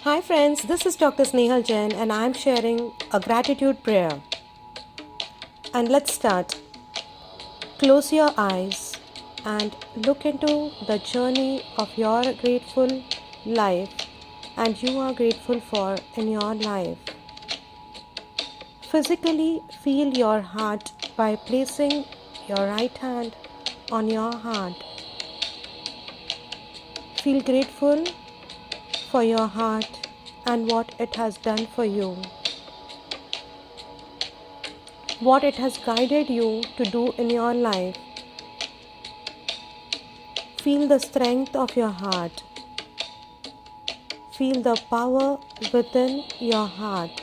Hi friends, this is Dr. Snehal Jain and I am sharing a gratitude prayer. And let's start. Close your eyes and look into the journey of your grateful life and you are grateful for in your life. Physically feel your heart by placing your right hand on your heart. Feel grateful for your heart and what it has done for you. What it has guided you to do in your life. Feel the strength of your heart. Feel the power within your heart.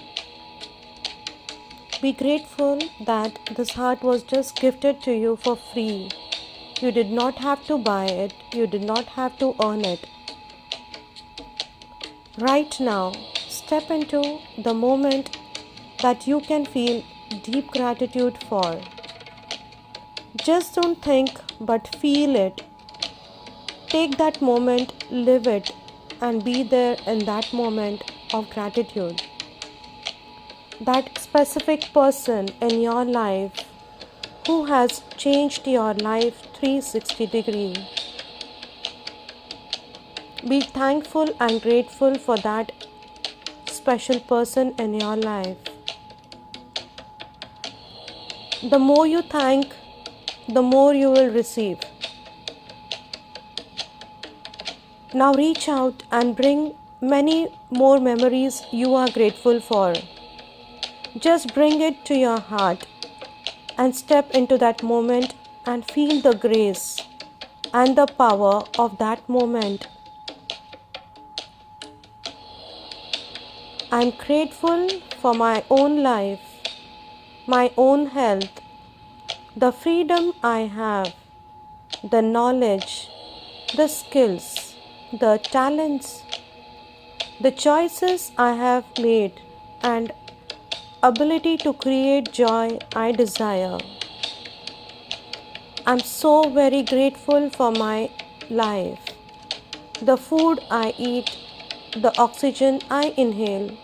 Be grateful that this heart was just gifted to you for free. You did not have to buy it. You did not have to earn it. Right now, step into the moment that you can feel deep gratitude for. Just don't think but feel it. Take that moment, live it, and be there in that moment of gratitude. That specific person in your life who has changed your life 360 degree. Be thankful and grateful for that special person in your life. The more you thank, the more you will receive. Now reach out and bring many more memories you are grateful for. Just bring it to your heart and step into that moment and feel the grace and the power of that moment. I am grateful for my own life, my own health, the freedom I have, the knowledge, the skills, the talents, the choices I have made and ability to create joy I desire. I'm so very grateful for my life, the food I eat, the oxygen I inhale,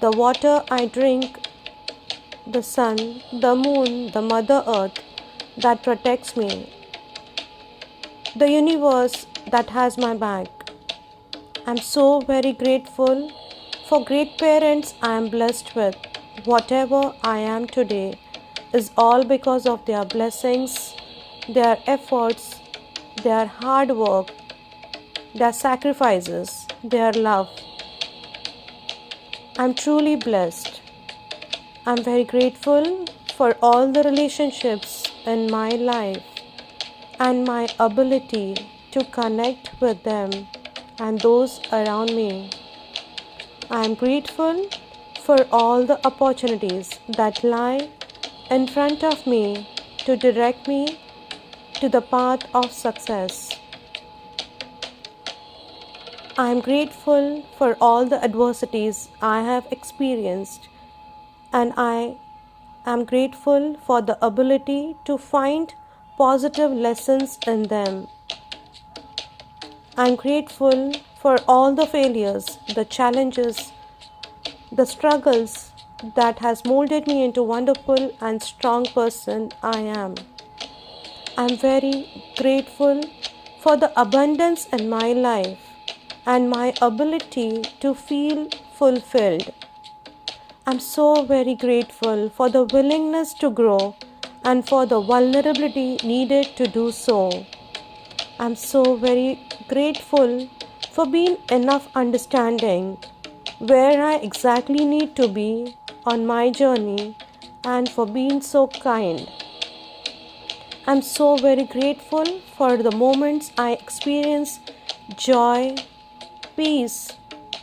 the water I drink, the sun, the moon, the Mother Earth that protects me, the universe that has my back. I'm so very grateful for great parents I am blessed with. Whatever I am today is all because of their blessings, their efforts, their hard work, their sacrifices, their love. I'm truly blessed. I'm very grateful for all the relationships in my life and my ability to connect with them and those around me. I am grateful for all the opportunities that lie in front of me to direct me to the path of success. I am grateful for all the adversities I have experienced, and I am grateful for the ability to find positive lessons in them. I am grateful for all the failures, the challenges, the struggles that has molded me into a wonderful and strong person I am. I am very grateful for the abundance in my life and my ability to feel fulfilled. I'm so very grateful for the willingness to grow and for the vulnerability needed to do so. I'm so very grateful for being enough understanding where I exactly need to be on my journey and for being so kind. I'm so very grateful for the moments I experience joy, peace,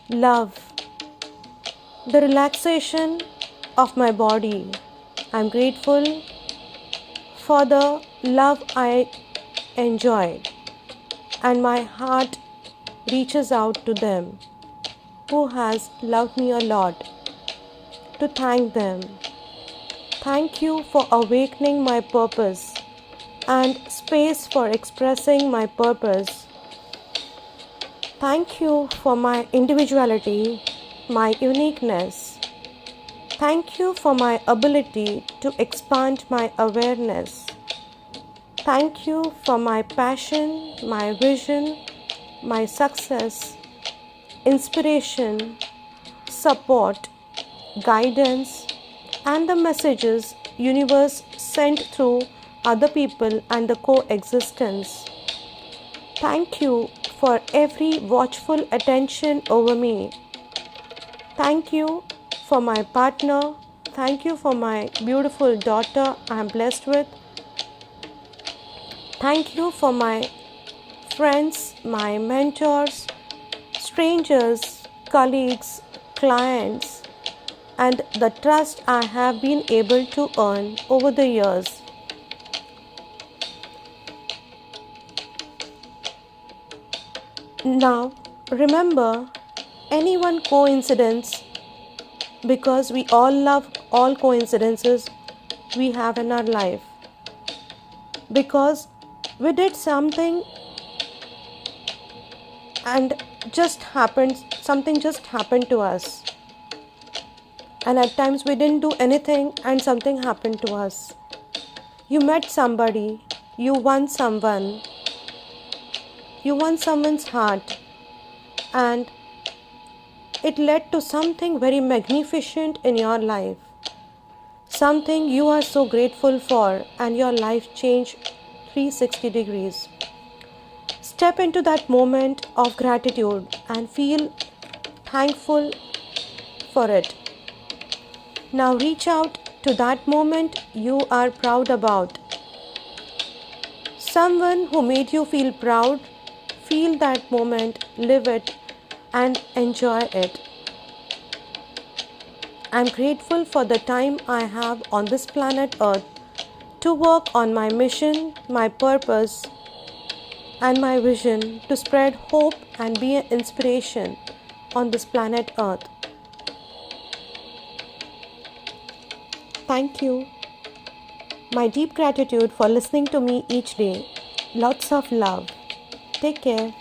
love, the relaxation of my body. I'm grateful for the love I enjoyed and my heart reaches out to them who has loved me a lot to thank them. Thank you for awakening my purpose and space for expressing my purpose. Thank you for my individuality, my uniqueness. Thank you for my ability to expand my awareness. Thank you for my passion, my vision, my success, inspiration, support, guidance, and the messages universe sent through other people and the coexistence. Thank you for every watchful attention over me. Thank you for my partner. Thank you for my beautiful daughter I am blessed with. Thank you for my friends, my mentors, strangers, colleagues, clients, and the trust I have been able to earn over the years. Now, remember, any one coincidence, because we all love all coincidences we have in our life. Because we did something and something just happened to us. And at times we didn't do anything and something happened to us. You met somebody, you won someone. You won someone's heart, and it led to something very magnificent in your life. Something you are so grateful for, and your life changed 360 degrees. Step into that moment of gratitude and feel thankful for it. Now reach out to that moment you are proud about. Someone who made you feel proud. Feel that moment, live it, and enjoy it. I'm grateful for the time I have on this planet Earth to work on my mission, my purpose, and my vision to spread hope and be an inspiration on this planet Earth. Thank you. My deep gratitude for listening to me each day. Lots of love. Take care.